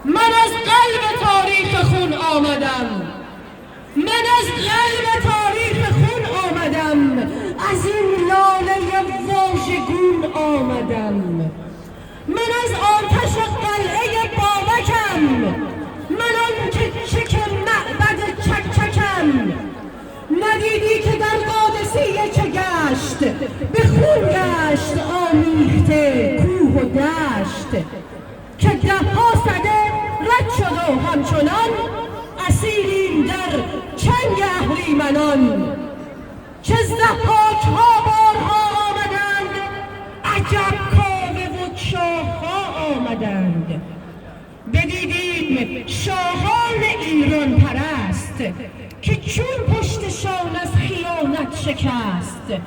من از قلب تاریخ خون آمدم، من از قلب تاریخ خون آمدم، از این لاله واژگون آمدم. من از آتش قلعه بابکم، من آن چک معبد چکچکم. ندیدی که در قادسیه چه گشت، به خون گشت آمیخته کوه و دشت. که 10 سده رد شد و همچنان اسیریم در چنگ اهریمنان. چه ضحاک‌ها بارها آمدند، عجب کاوه و شاه‌ها آمدند. بدیدیم شاهان ایران پرست، که چون پشتشان از خیانت شکست.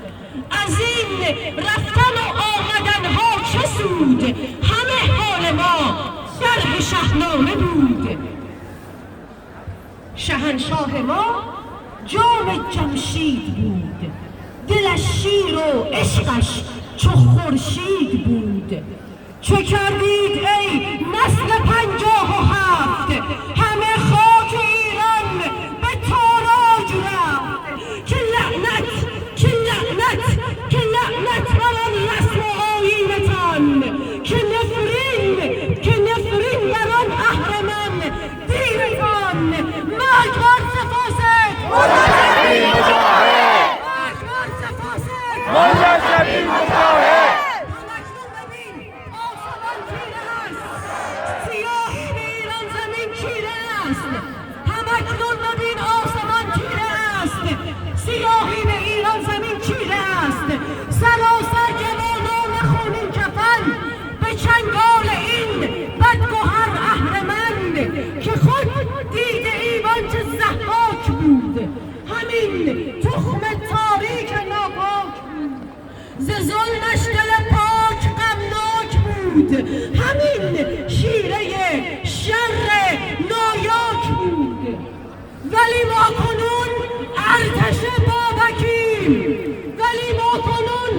از این رفتن و آمدن ها چه سود، همه حال ما شرح شاهنامه بود. شهنشاه ما جام جمشید بود، دلش شیر و عشقش چو خورشید بود. چه کردید ای نسل 57، همه خاک ایران به تاراج رفت. که لعنت که لعنت که لعنت بر آن رسم و آیینتان، که نفرین بر آن اهرمن دیرتان. مرگ بر سفاست مجاهد، مرگ بر سفاست مجاهد. همکنون ببین آسمان تیره است، سیاهی به ایران زمین چیره است. سراسر جوانان خونین کفن به چنگال این بدگهر اهرمن. که خود دیده ایوان چه ضحاک بود، همین تخم تاریک ناپاک بود. ز ظلمش دل پاک غمناک بود، همین شیره شر نایاک بود. ولی ما کنون ارتش بابکیم، ولی ما کنون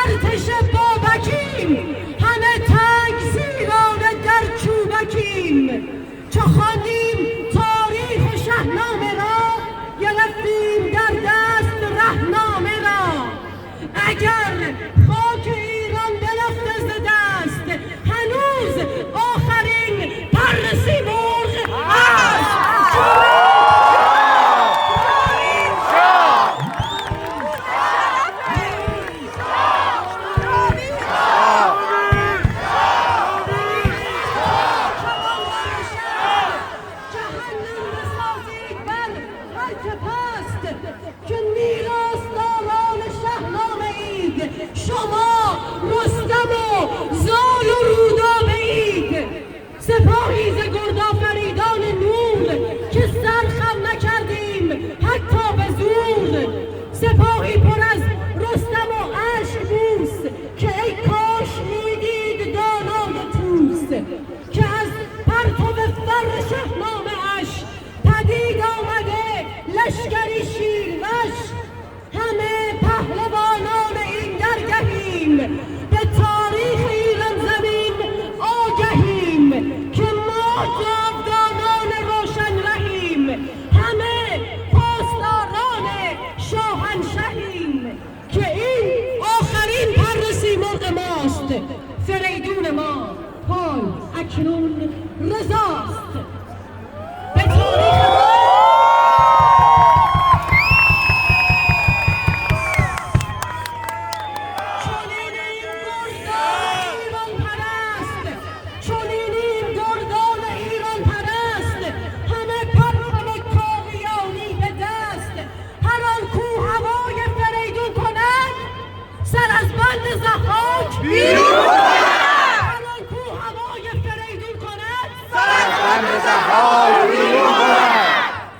ارتش بابکیم. همه تنگ زیرانه در چوبکیم. چو خواندیم تاریخ و شاهنامه را، گرفتیم در دست رهنامه را. اگر خاک ایران برفته ز دست، هنوز آخرین پر سیمرغ است. که میراث داران شاهنامه اید، شما رستم و زال و رودابه اید. سپاهی ز گردآفریدان نور، که سر خم نکردیم حتی به زور. سپاهی پر از رستم و اشک بوس، که ای کاش میدید دانای طوس. که از پرتو فر شاهنامه اش پدید آمده لشکری شیروش. همه پهلوانان این درگهیم، به تاریخ ایران زمین آگهیم. که ما جاودانان روشن رهیم، همه پاسداران شاهنشهیم. که این آخرین پر سیمرغ ماست، فریدون ما پای اکنون رضاست. به تاریخ ما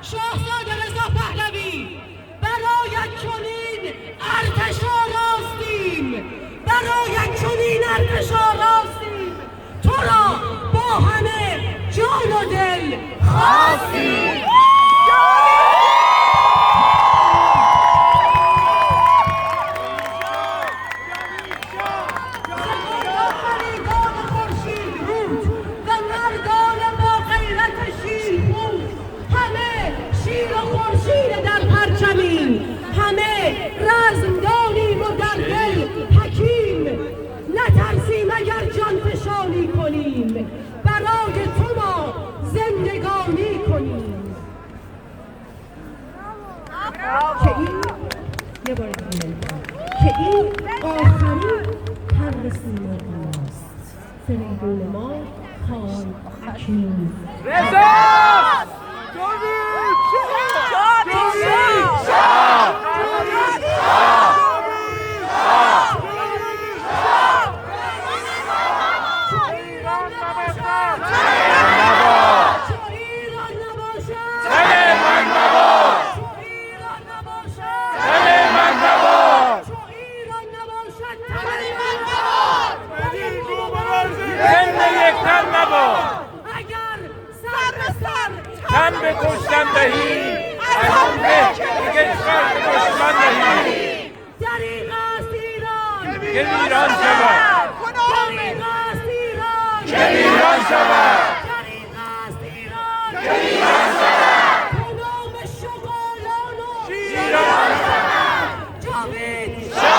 شاهزاده رضا پهلوی، برایت چنین ارتش آراستیم، برایت چنین ارتش آراستیم. تو را با همه جان و دل خواستیم. فریدان خورشید رود و مردان با یه بار دیگه میگم که این آخرین ترسیم ماست. فریدون ما خان اکنون رضا تن به کشتن دهی از آن به کشور به دشمن دهی دریغ است ایران که ویران شود دریغ است ایران که ویران شود دریغ است ایران که ویران شود به نام شغالان و شیران جاوید